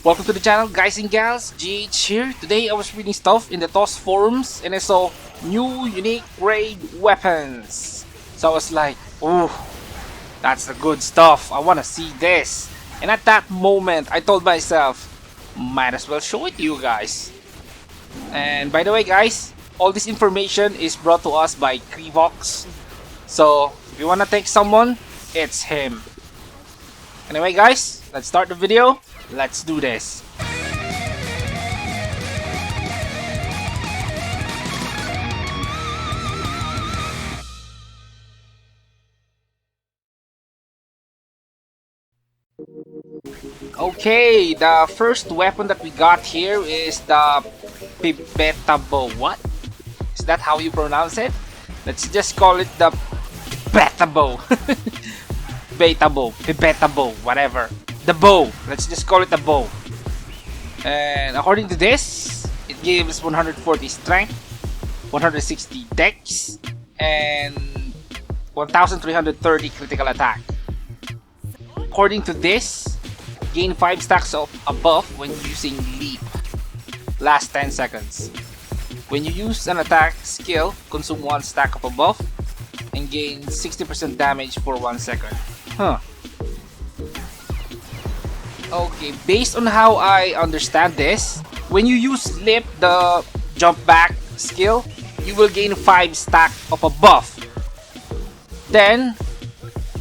Welcome to the channel, guys and gals. GH here. Today I was reading stuff in the TOS forums and I saw new unique raid weapons. So I was like, ooh, that's the good stuff. I wanna see this. And at that moment I told myself, might as well show it to you guys. And by the way guys, all this information is brought to us by Crevox. So if you wanna thank someone, it's him. Anyway guys, let's start the video. Let's do this. Okay, the first weapon that we got here is the Pbeta bow. What? Is that how you pronounce it? Let's just call it the Beta bow. Beta bow, Pbeta bow, whatever. The bow. Let's just call it the bow. And according to this, it gives 140 strength, 160 dex, and 1330 critical attack. According to this, gain 5 stacks of a buff when using leap. Last 10 seconds. When you use an attack skill, consume 1 stack of a buff and gain 60% damage for 1 second. Huh. Okay, based on how I understand this, when you use Leap, the jump back skill, you will gain 5 stack of a buff. Then,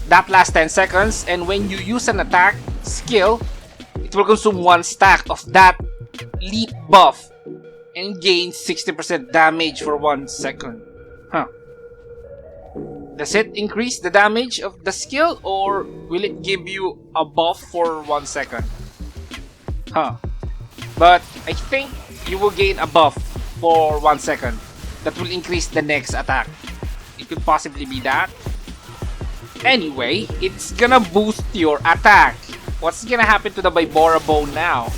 that lasts 10 seconds, and when you use an attack skill, it will consume 1 stack of that Leap buff and gain 60% damage for 1 second. Huh. Does it increase the damage of the skill, or will it give you a buff for 1 second? Huh. But I think you will gain a buff for 1 second that will increase the next attack. It could possibly be that. Anyway, it's gonna boost your attack. What's gonna happen to the Vibora bow now?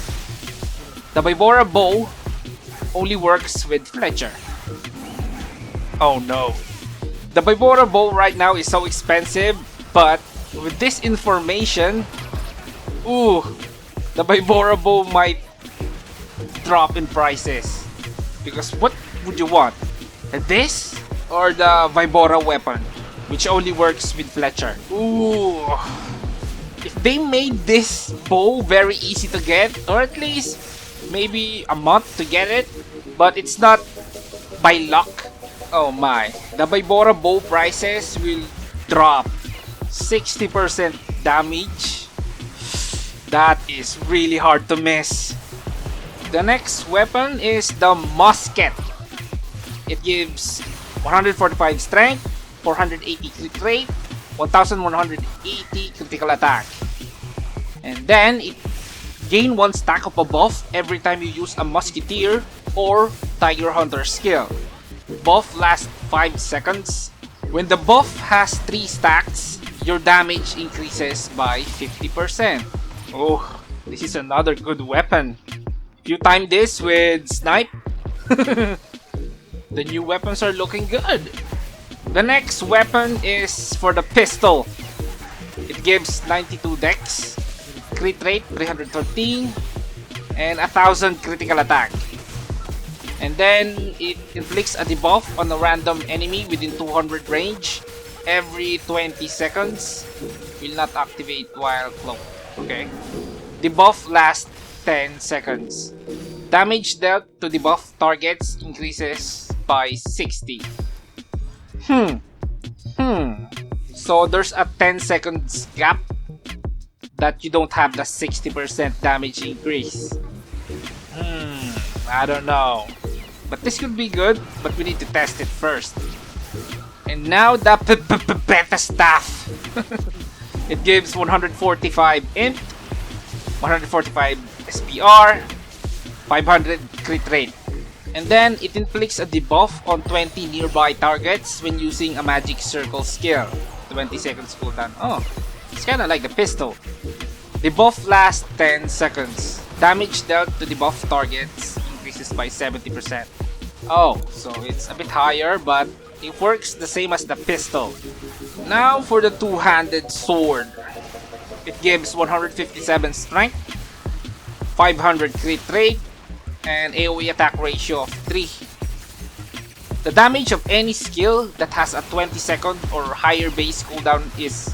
The Vibora bow only works with Fletcher. Oh no. The Vibora bow right now is so expensive, but with this information, ooh, the Vibora bow might drop in prices. Because what would you want? This or the Vibora weapon, which only works with Fletcher? Ooh, if they made this bow very easy to get, or at least maybe a month to get it, but it's not by luck. Oh my, the Vibora bow prices will drop 60% damage. That is really hard to miss. The next weapon is the musket. It gives 145 strength, 480 crit rate, 1180 critical attack. And then it gain 1 stack of a buff every time you use a musketeer or tiger hunter skill. Buff lasts 5 seconds. When the buff has 3 stacks, your damage increases by 50%. Oh, this is another good weapon. If you time this with snipe, the new weapons are looking good. The next weapon is for the pistol. It gives 92 dex, crit rate 313, and 1000 critical attack. And then it inflicts a debuff on a random enemy within 200 range every 20 seconds. Will not activate while cloaked. Okay. Debuff lasts 10 seconds. Damage dealt to debuff targets increases by 60. So there's a 10 seconds gap that you don't have the 60% damage increase. I don't know. But this could be good, but we need to test it first. And now the Pbeta staff. It gives 145 int, 145 SPR, 500 crit rate. And then it inflicts a debuff on 20 nearby targets when using a magic circle skill. 20 seconds cooldown. Oh, it's kinda like the pistol. Debuff lasts 10 seconds. Damage dealt to debuff targets increases by 70%. Oh, so it's a bit higher, but it works the same as the pistol. Now for the two-handed sword. It gives 157 strength, 500 crit rate, and AoE attack ratio of 3. The damage of any skill that has a 20-second or higher base cooldown is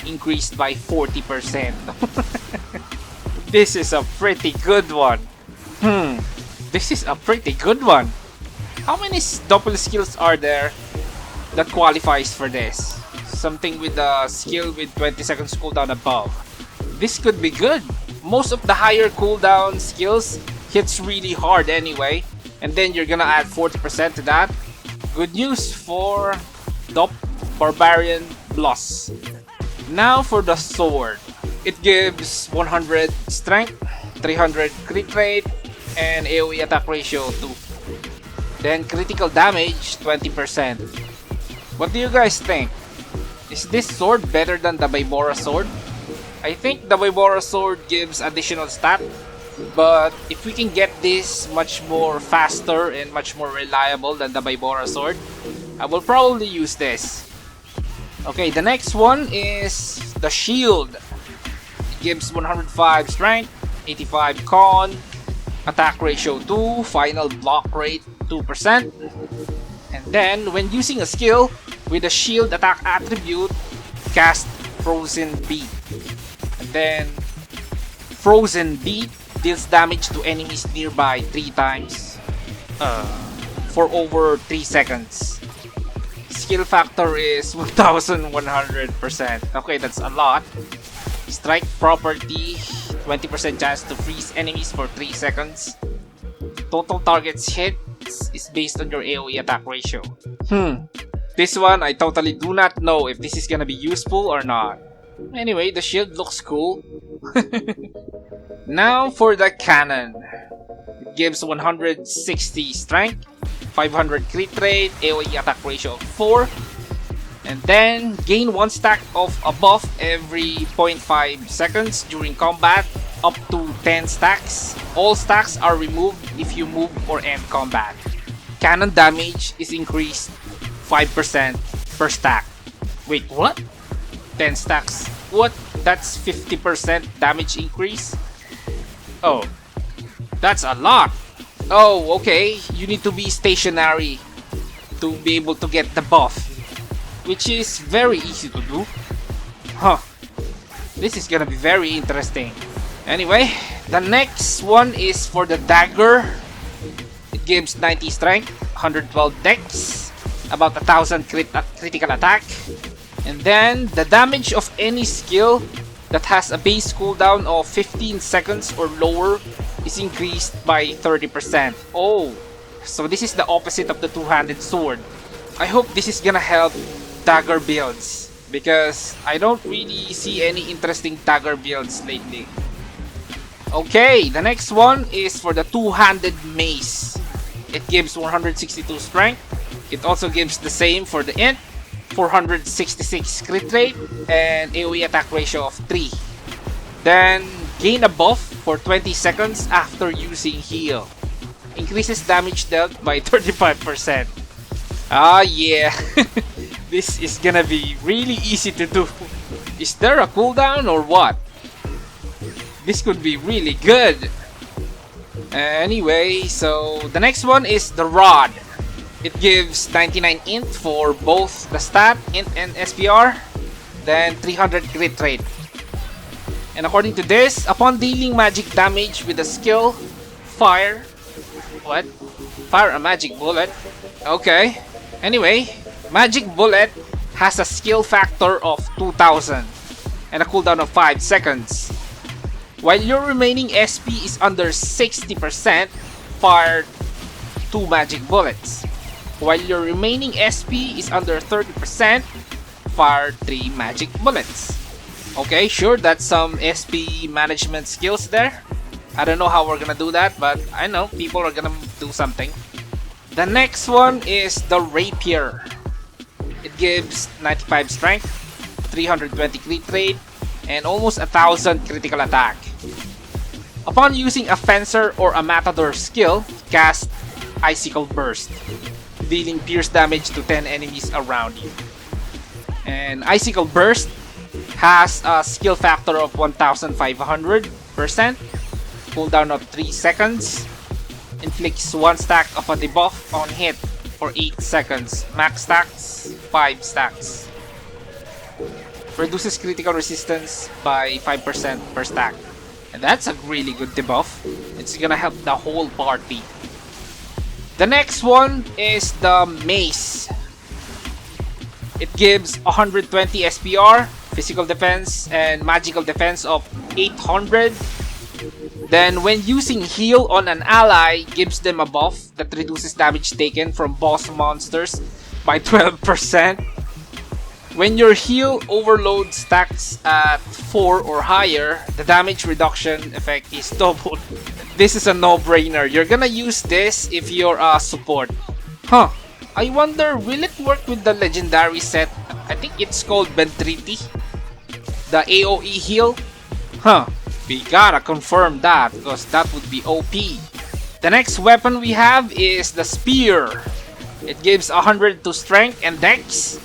increased by 40%. This is a pretty good one. This is a pretty good one. How many double skills are there that qualifies for this? Something with a skill with 20 seconds cooldown above. This could be good. Most of the higher cooldown skills hits really hard anyway, and then you're gonna add 40% to that. Good news for the Barbarian Plus. Now for the sword. It gives 100 strength, 300 crit rate, and AoE attack ratio 2. Then critical damage 20%. What do you guys think? Is this sword better than the Vibora sword? I think the Vibora sword gives additional stat, but if we can get this much more faster and much more reliable than the Vibora sword, I will probably use this. Okay, the next one is the shield. It gives 105 strength, 85 con, attack ratio 2, final block rate 2%. And then, when using a skill with a shield attack attribute, cast Frozen Beat. And then, Frozen Beat deals damage to enemies nearby 3 times for over 3 seconds. Skill factor is 1100%. Okay, that's a lot. Strike property, 20% chance to freeze enemies for 3 seconds. Total targets hits is based on your AoE attack ratio. This one, I totally do not know if this is gonna be useful or not. Anyway, the shield looks cool. Now for the cannon. It gives 160 strength, 500 crit rate, AoE attack ratio of 4. And then, gain 1 stack of a buff every 0.5 seconds during combat, up to 10 stacks. All stacks are removed if you move or end combat. Cannon damage is increased 5% per stack. Wait, what? 10 stacks. What? That's 50% damage increase? Oh, that's a lot. Oh, okay. You need to be stationary to be able to get the buff, which is very easy to do. This is gonna be very interesting. Anyway, the next one is for the Dagger. It gives 90 strength, 112 dex, about 1000 critical attack. And then, the damage of any skill that has a base cooldown of 15 seconds or lower is increased by 30%. Oh, so this is the opposite of the two-handed sword. I hope this is gonna help Dagger builds, because I don't really see any interesting Dagger builds lately. Okay, the next one is for the two-handed Mace. It gives 162 strength. It also gives the same for the int, 466 crit rate, and AoE attack ratio of 3. Then, gain a buff for 20 seconds after using heal. Increases damage dealt by 35%. Ah yeah, this is gonna be really easy to do. Is there a cooldown or what? This could be really good. Anyway, so the next one is the Rod. It gives 99 int for both the stat, int and SPR, then 300 crit rate. And according to this, upon dealing magic damage with a skill, fire a magic bullet. Okay. Anyway, magic bullet has a skill factor of 2000 and a cooldown of 5 seconds. While your remaining SP is under 60%, fire 2 magic bullets. While your remaining SP is under 30%, fire 3 magic bullets. Okay, sure, that's some SP management skills there. I don't know how we're gonna do that, but I know people are gonna do something. The next one is the Rapier. It gives 95 strength, 320 crit rate, and almost 1000 critical attack. Upon using a Fencer or a Matador skill, cast Icicle Burst, dealing pierce damage to 10 enemies around you. And Icicle Burst has a skill factor of 1500%, cooldown of 3 seconds. Inflicts 1 stack of a debuff on hit for 8 seconds. Max stacks 5 stacks. Reduces critical resistance by 5% per stack. And that's a really good debuff. It's gonna help the whole party. The next one is the Mace. It gives 120 SPR, physical defense, and magical defense of 800. Then when using heal on an ally, gives them a buff that reduces damage taken from boss monsters by 12%. When your heal overload stacks at 4 or higher, the damage reduction effect is doubled. This is a no-brainer. You're gonna use this if you're a support. Huh. I wonder, will it work with the legendary set? I think it's called Bentriti. The AoE heal? Huh. We gotta confirm that, because that would be OP. The next weapon we have is the Spear. It gives 100 to strength and dex,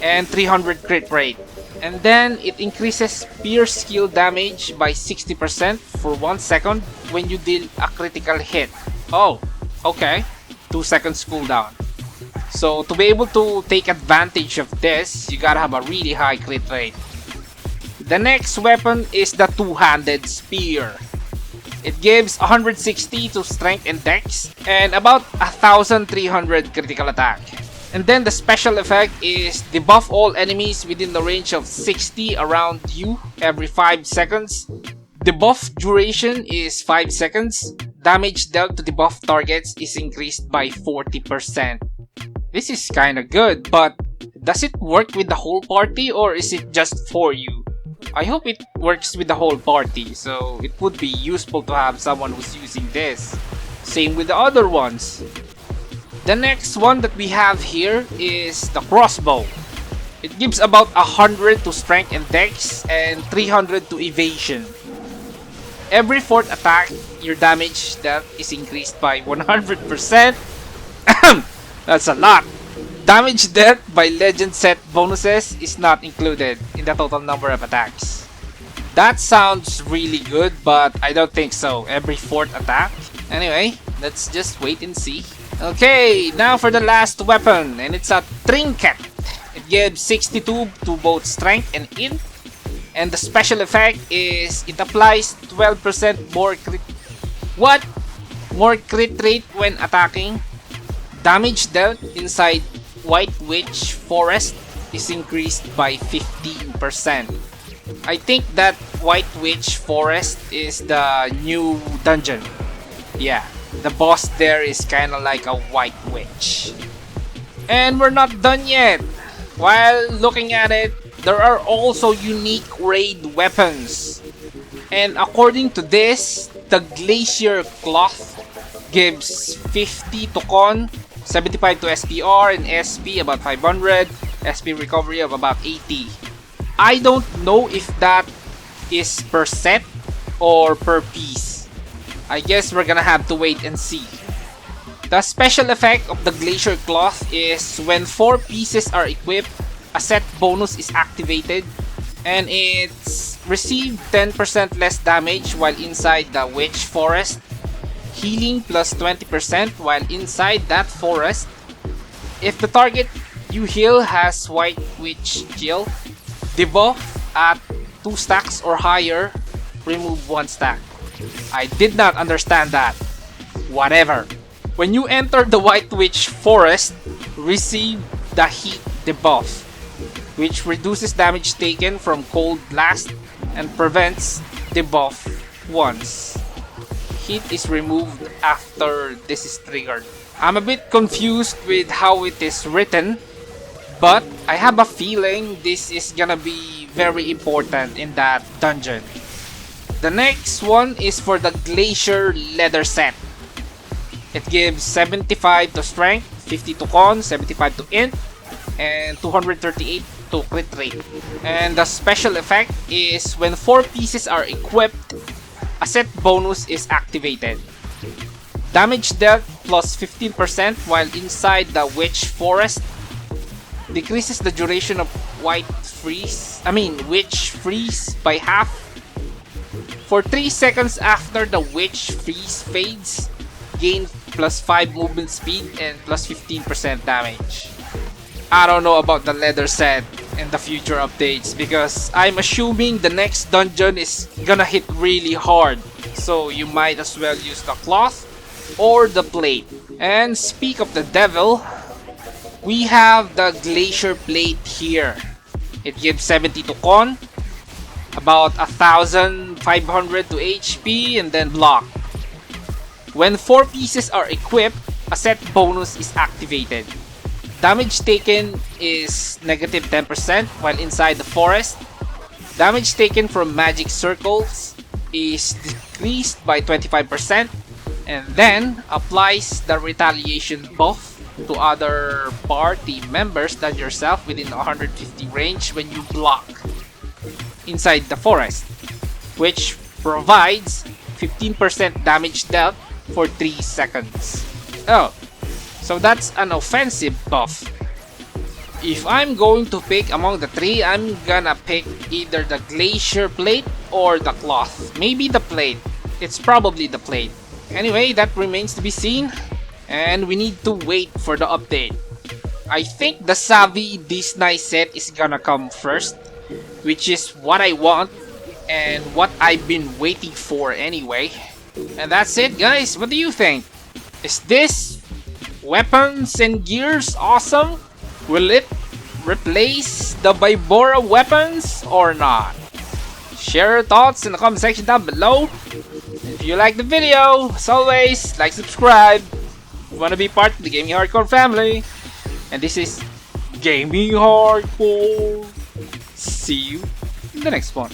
and 300 crit rate. And then it increases spear skill damage by 60% for 1 second when you deal a critical hit. Oh, okay. 2 seconds cooldown. So to be able to take advantage of this, you gotta have a really high crit rate. The next weapon is the two-handed spear. It gives 160 to strength and dex, and about 1300 critical attack. And then the special effect is debuff all enemies within the range of 60 around you every 5 seconds. Debuff duration is 5 seconds. Damage dealt to debuff targets is increased by 40%. This is kinda good, but does it work with the whole party or is it just for you? I hope it works with the whole party, so it would be useful to have someone who's using this. Same with the other ones. The next one that we have here is the Crossbow. It gives about 100 to strength and dex and 300 to evasion. Every 4th attack, your damage that is increased by 100%. That's a lot. Damage dealt by legend set bonuses is not included in the total number of attacks. That sounds really good, but I don't think so. Every 4th attack. Anyway, let's just wait and see. Okay, now for the last weapon, and it's a Trinket. It gives 62 to both strength and int, and the special effect is it applies 12% more crit. What? More crit rate when attacking. Damage dealt inside White Witch Forest is increased by 15%. I think that White Witch Forest is the new dungeon. Yeah. The boss there is kinda like a white witch. And we're not done yet. While looking at it, there are also unique raid weapons. And according to this, the Glacier Cloth gives 50 to con, 75 to SPR, and SP about 500, SP recovery of about 80. I don't know if that is per set or per piece. I guess we're gonna have to wait and see. The special effect of the Glacier Cloth is when 4 pieces are equipped, a set bonus is activated, and it's received 10% less damage while inside the Witch Forest, healing plus 20% while inside that forest. If the target you heal has White Witch Chill, debuff at 2 stacks or higher, remove 1 stack. I did not understand that. Whatever. When you enter the White Witch Forest, receive the Heat debuff, which reduces damage taken from Cold Blast and prevents debuff once. Heat is removed after this is triggered. I'm a bit confused with how it is written, but I have a feeling this is gonna be very important in that dungeon. The next one is for the Glacier Leather set. It gives 75 to strength, 50 to con, 75 to int, and 238 to crit rate. And the special effect is when 4 pieces are equipped, a set bonus is activated. Damage dealt plus 15% while inside the Witch Forest. Decreases the duration of Witch Freeze by half. For 3 seconds after the witch freeze fades, gain plus 5 movement speed and plus 15% damage. I don't know about the leather set and the future updates because I'm assuming the next dungeon is gonna hit really hard. So you might as well use the cloth or the plate. And speak of the devil, we have the Glacier Plate here. It gives 70 to con, about 1500 to HP, and then block. When 4 pieces are equipped, a set bonus is activated. Damage taken is negative 10% while inside the forest. Damage taken from magic circles is decreased by 25%, and then applies the retaliation buff to other party members than yourself within 150 range when you block inside the forest, which provides 15% damage dealt for 3 seconds. Oh, so that's an offensive buff. If I'm going to pick among the 3, I'm gonna pick either the Glacier Plate or the cloth. Maybe the plate. It's probably the plate. Anyway, that remains to be seen, and we need to wait for the update. I think the Savvy This Nice set is gonna come first, which is what I want and what I've been waiting for anyway. And that's it, guys. What do you think? Is this weapons and gears awesome? Will it replace the Vibora weapons or not? Share your thoughts in the comment section down below. If you like the video, as always, like, subscribe. If you want to be part of the Gaming Hardcore family. And this is Gaming Hardcore. See you in the next one.